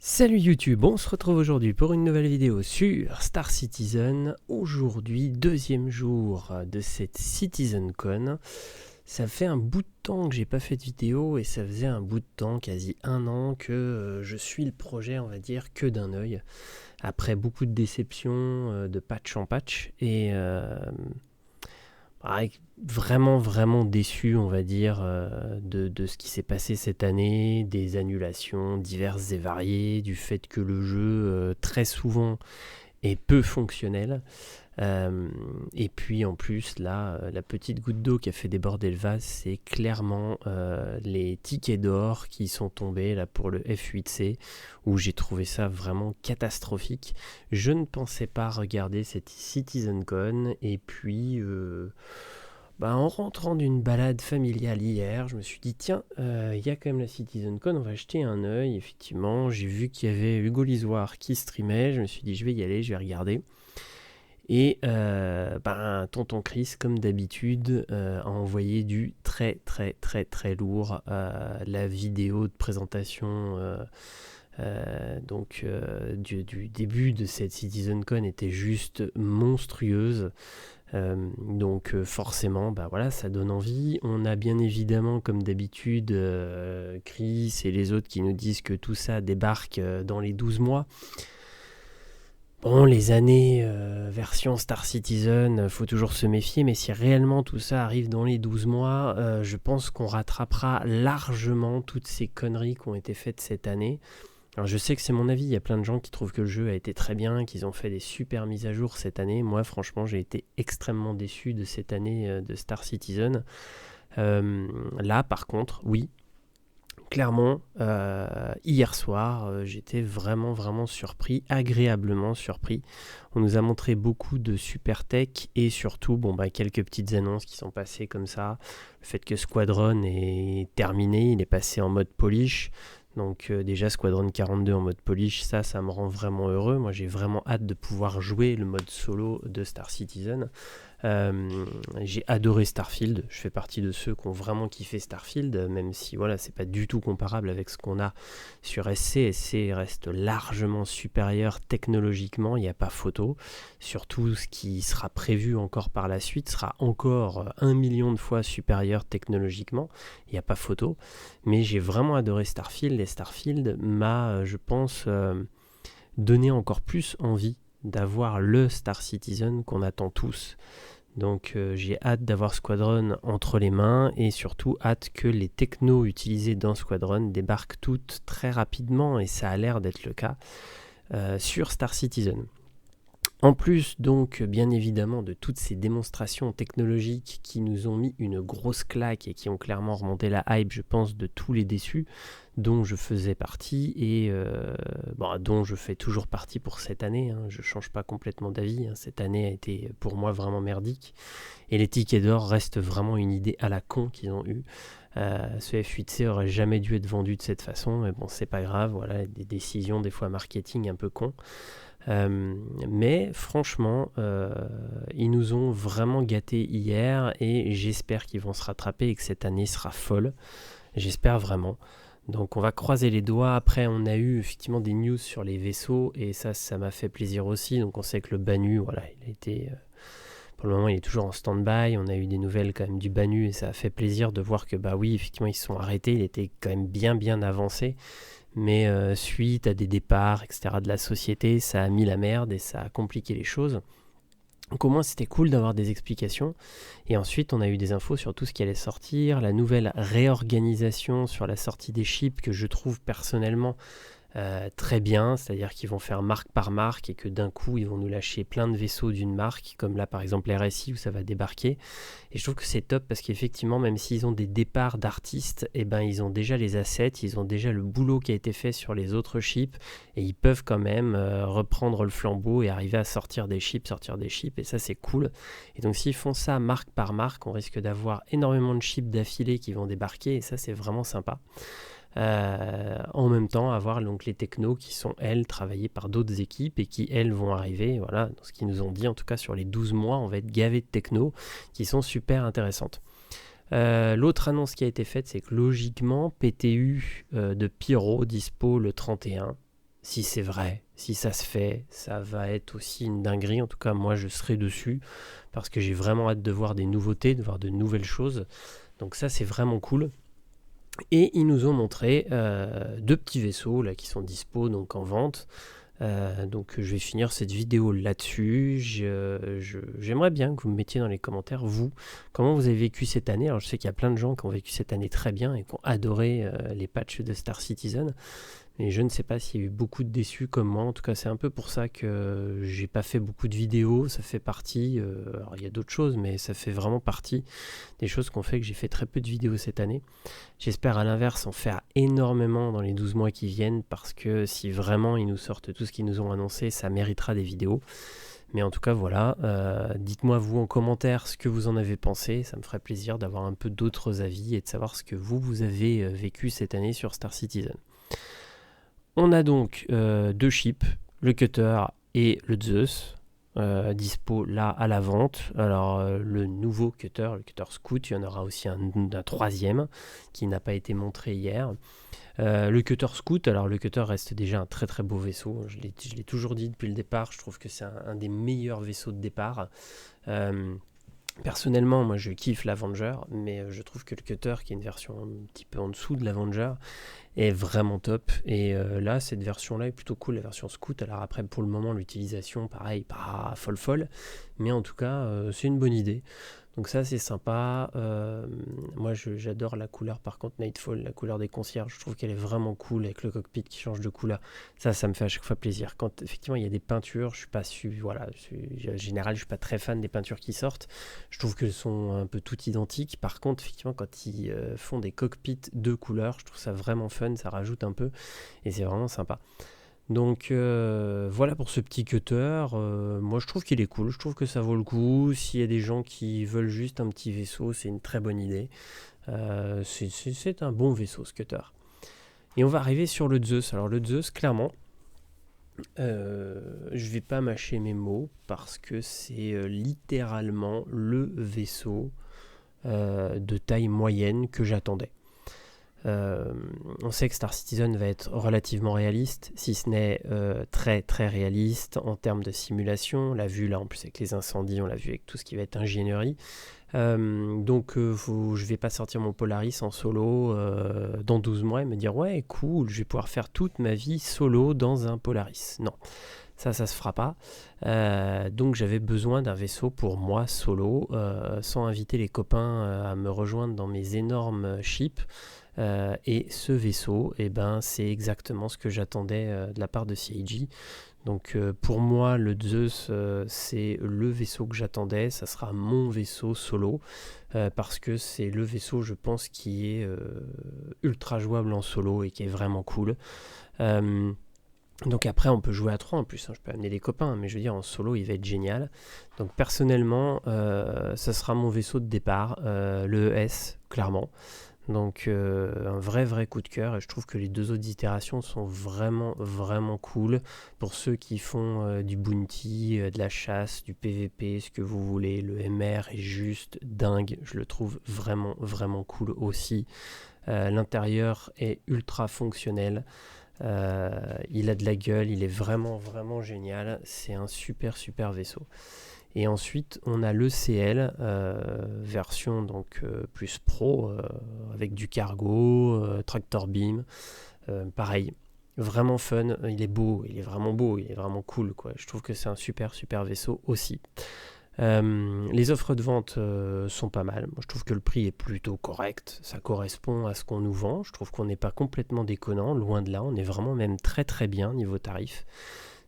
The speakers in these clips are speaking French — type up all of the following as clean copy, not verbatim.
Salut YouTube, on se retrouve aujourd'hui pour une nouvelle vidéo sur Star Citizen. Aujourd'hui, deuxième jour de cette CitizenCon. Ça fait un bout de temps que j'ai pas fait de vidéo et ça faisait un bout de temps, quasi un an, que je suis le projet, on va dire, que d'un œil. Après beaucoup de déceptions, de patch en patch et vraiment déçu, on va dire, de ce qui s'est passé cette année, des annulations diverses et variées, du fait que le jeu, très souvent, est peu fonctionnel. Et puis en plus, là, la petite goutte d'eau qui a fait déborder le vase, c'est clairement les tickets d'or qui sont tombés là pour le F8C, où j'ai trouvé ça vraiment catastrophique. Je ne pensais pas regarder cette CitizenCon, et puis en rentrant d'une balade familiale hier, je me suis dit tiens, il y a quand même la CitizenCon, on va jeter un œil. Effectivement, j'ai vu qu'il y avait Hugo Lisoire qui streamait, je me suis dit je vais y aller, je vais regarder. Et tonton Chris, comme d'habitude, a envoyé du très lourd. La vidéo de présentation du début de cette CitizenCon était juste monstrueuse. Forcément, ça donne envie. On a bien évidemment, comme d'habitude, Chris et les autres qui nous disent que tout ça débarque dans les 12 mois. Bon, les années version Star Citizen, faut toujours se méfier, mais si réellement tout ça arrive dans les 12 mois, je pense qu'on rattrapera largement toutes ces conneries qui ont été faites cette année. Alors je sais que c'est mon avis, il y a plein de gens qui trouvent que le jeu a été très bien, qu'ils ont fait des super mises à jour cette année. Moi franchement j'ai été extrêmement déçu de cette année de Star Citizen. Là par contre, oui, clairement, hier soir, j'étais vraiment surpris, agréablement surpris. On nous a montré beaucoup de super tech et surtout, quelques petites annonces qui sont passées comme ça. Le fait que Squadron est terminé, il est passé en mode polish. Donc déjà Squadron 42 en mode polish, ça me rend vraiment heureux. Moi j'ai vraiment hâte de pouvoir jouer le mode solo de Star Citizen. J'ai adoré Starfield, je fais partie de ceux qui ont vraiment kiffé Starfield, même si voilà, c'est pas du tout comparable avec ce qu'on a sur SC. SC reste largement supérieur technologiquement, il n'y a pas photo. Surtout ce qui sera prévu encore par la suite sera encore 1 million de fois supérieur technologiquement, il n'y a pas photo. Mais j'ai vraiment adoré Starfield et Starfield m'a, je pense, donné encore plus envie d'avoir le Star Citizen qu'on attend tous. Donc j'ai hâte d'avoir Squadron entre les mains et surtout hâte que les technos utilisés dans Squadron débarquent toutes très rapidement, et ça a l'air d'être le cas sur Star Citizen. En plus, donc, bien évidemment, de toutes ces démonstrations technologiques qui nous ont mis une grosse claque et qui ont clairement remonté la hype, je pense, de tous les déçus, dont je faisais partie et dont je fais toujours partie pour cette année. Je ne change pas complètement d'avis. Cette année a été pour moi vraiment merdique. Et les tickets d'or restent vraiment une idée à la con qu'ils ont eue. Ce F8C aurait jamais dû être vendu de cette façon, mais bon, c'est pas grave. Voilà, des décisions, des fois marketing un peu cons. Mais franchement, ils nous ont vraiment gâtés hier et j'espère qu'ils vont se rattraper et que cette année sera folle. J'espère vraiment. Donc on va croiser les doigts. Après on a eu effectivement des news sur les vaisseaux et ça m'a fait plaisir aussi. Donc on sait que le Banu, voilà, il a été... pour le moment il est toujours en stand-by. On a eu des nouvelles quand même du Banu et ça a fait plaisir de voir que oui, effectivement ils se sont arrêtés. Il était quand même bien avancé. Mais suite à des départs, etc. de la société, ça a mis la merde et ça a compliqué les choses. Donc au moins c'était cool d'avoir des explications. Et ensuite on a eu des infos sur tout ce qui allait sortir, la nouvelle réorganisation sur la sortie des chips que je trouve personnellement très bien, c'est-à-dire qu'ils vont faire marque par marque et que d'un coup ils vont nous lâcher plein de vaisseaux d'une marque, comme là par exemple RSI où ça va débarquer. Et je trouve que c'est top parce qu'effectivement même s'ils ont des départs d'artistes, ils ont déjà les assets, ils ont déjà le boulot qui a été fait sur les autres chips et ils peuvent quand même reprendre le flambeau et arriver à sortir des chips et ça c'est cool. Et donc s'ils font ça marque par marque, on risque d'avoir énormément de chips d'affilée qui vont débarquer et ça c'est vraiment sympa. En même temps avoir donc les technos qui sont elles travaillées par d'autres équipes et qui elles vont arriver, voilà, dans ce qu'ils nous ont dit en tout cas sur les 12 mois on va être gavé de technos qui sont super intéressantes. L'autre annonce qui a été faite, c'est que logiquement PTU de Pyro dispo le 31. si c'est vrai, si ça se fait, ça va être aussi une dinguerie. En tout cas, moi, je serai dessus parce que j'ai vraiment hâte de voir des nouveautés, de voir de nouvelles choses. Donc ça, c'est vraiment cool. Et ils nous ont montré deux petits vaisseaux là, qui sont dispo donc en vente. Donc je vais finir cette vidéo là-dessus. J'aimerais bien que vous me mettiez dans les commentaires, vous, comment vous avez vécu cette année. Alors je sais qu'il y a plein de gens qui ont vécu cette année très bien et qui ont adoré les patchs de Star Citizen. Et je ne sais pas s'il y a eu beaucoup de déçus comme moi. En tout cas, c'est un peu pour ça que j'ai pas fait beaucoup de vidéos. Ça fait partie. Alors, il y a d'autres choses, mais ça fait vraiment partie des choses qui ont fait que j'ai fait très peu de vidéos cette année. J'espère à l'inverse en faire énormément dans les 12 mois qui viennent parce que si vraiment ils nous sortent tout ce qu'ils nous ont annoncé, ça méritera des vidéos. Mais en tout cas, voilà. Dites-moi vous en commentaire ce que vous en avez pensé. Ça me ferait plaisir d'avoir un peu d'autres avis et de savoir ce que vous avez vécu cette année sur Star Citizen. On a donc deux chips, le Cutter et le Zeus, dispo là à la vente. Alors le nouveau Cutter, le Cutter Scout, il y en aura aussi un troisième qui n'a pas été montré hier. Le Cutter Scout, alors le Cutter reste déjà un très très beau vaisseau. Je l'ai toujours dit depuis le départ, je trouve que c'est un des meilleurs vaisseaux de départ. Personnellement, moi je kiffe l'Avenger, mais je trouve que le Cutter, qui est une version un petit peu en dessous de l'Avenger, est vraiment top. Et là, cette version-là est plutôt cool, la version Scout. Alors après, pour le moment, l'utilisation, pareil, pas folle, mais en tout cas, c'est une bonne idée. Donc ça, c'est sympa. Moi, j'adore la couleur, par contre, Nightfall, la couleur des concierges. Je trouve qu'elle est vraiment cool avec le cockpit qui change de couleur. Ça me fait à chaque fois plaisir. Quand effectivement il y a des peintures, je suis pas voilà, en général, je suis pas très fan des peintures qui sortent. Je trouve qu'elles sont un peu toutes identiques. Par contre, effectivement, quand ils font des cockpits de couleurs, je trouve ça vraiment fun. Ça rajoute un peu et c'est vraiment sympa. Donc voilà pour ce petit cutter. Moi je trouve qu'il est cool, je trouve que ça vaut le coup. S'il y a des gens qui veulent juste un petit vaisseau, c'est une très bonne idée. C'est un bon vaisseau ce cutter. Et on va arriver sur le Zeus. Alors le Zeus, clairement, je vais pas mâcher mes mots parce que c'est littéralement le vaisseau de taille moyenne que j'attendais. On sait que Star Citizen va être relativement réaliste, si ce n'est très très réaliste en termes de simulation. On l'a vu là en plus avec les incendies, on l'a vu avec tout ce qui va être ingénierie. Donc je vais pas sortir mon Polaris en solo dans 12 mois et me dire ouais cool, je vais pouvoir faire toute ma vie solo dans un Polaris. Non, ça se fera pas. Donc j'avais besoin d'un vaisseau pour moi solo, sans inviter les copains à me rejoindre dans mes énormes ships. Et ce vaisseau, c'est exactement ce que j'attendais de la part de CIG. Donc pour moi, le Zeus, c'est le vaisseau que j'attendais. Ça sera mon vaisseau solo parce que c'est le vaisseau, je pense, qui est ultra jouable en solo et qui est vraiment cool. Donc après, on peut jouer à 3 en plus. Je peux amener des copains, mais je veux dire, en solo, il va être génial. Donc personnellement, ça sera mon vaisseau de départ, le ES, clairement. Donc un vrai coup de cœur et je trouve que les deux autres itérations sont vraiment cool pour ceux qui font du bounty, de la chasse, du PVP, ce que vous voulez. Le MR est juste dingue, je le trouve vraiment cool aussi. L'intérieur est ultra fonctionnel, il a de la gueule, il est vraiment génial, c'est un super vaisseau. Et ensuite, on a l'ECL, version donc plus pro, avec du cargo, tractor beam. Pareil, vraiment fun. Il est beau, il est vraiment beau, il est vraiment cool, quoi. Je trouve que c'est un super vaisseau aussi. Les offres de vente sont pas mal. Moi, je trouve que le prix est plutôt correct. Ça correspond à ce qu'on nous vend. Je trouve qu'on n'est pas complètement déconnant, loin de là. On est vraiment même très bien niveau tarif.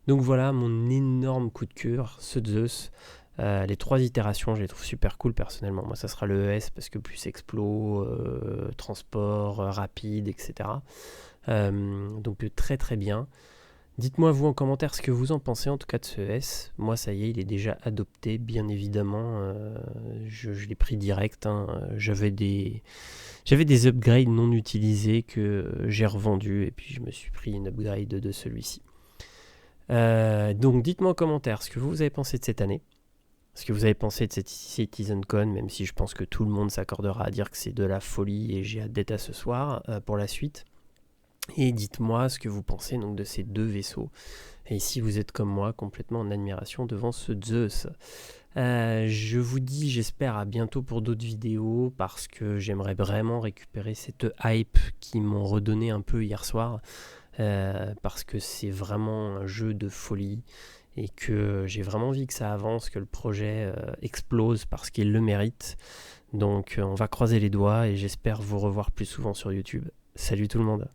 Donc voilà mon énorme coup de cœur, ce Zeus. Les 3 itérations, je les trouve super cool personnellement. Moi, ça sera le ES parce que plus explo, transport rapide, etc. Donc très bien. Dites-moi vous en commentaire ce que vous en pensez en tout cas de ce ES. Moi, ça y est, il est déjà adopté, bien évidemment. Je l'ai pris direct. J'avais des upgrades non utilisés que j'ai revendus et puis je me suis pris une upgrade de celui-ci. Donc dites-moi en commentaire ce que vous avez pensé de cette année, ce que vous avez pensé de cette CitizenCon, même si je pense que tout le monde s'accordera à dire que c'est de la folie et j'ai hâte d'être à ce soir pour la suite. Et dites-moi ce que vous pensez donc de ces deux vaisseaux. Et si vous êtes comme moi, complètement en admiration devant ce Zeus. Je vous dis, j'espère à bientôt pour d'autres vidéos parce que j'aimerais vraiment récupérer cette hype qui m'ont redonné un peu hier soir. Parce que c'est vraiment un jeu de folie et que j'ai vraiment envie que ça avance, que le projet explose parce qu'il le mérite. Donc on va croiser les doigts et j'espère vous revoir plus souvent sur YouTube. Salut tout le monde!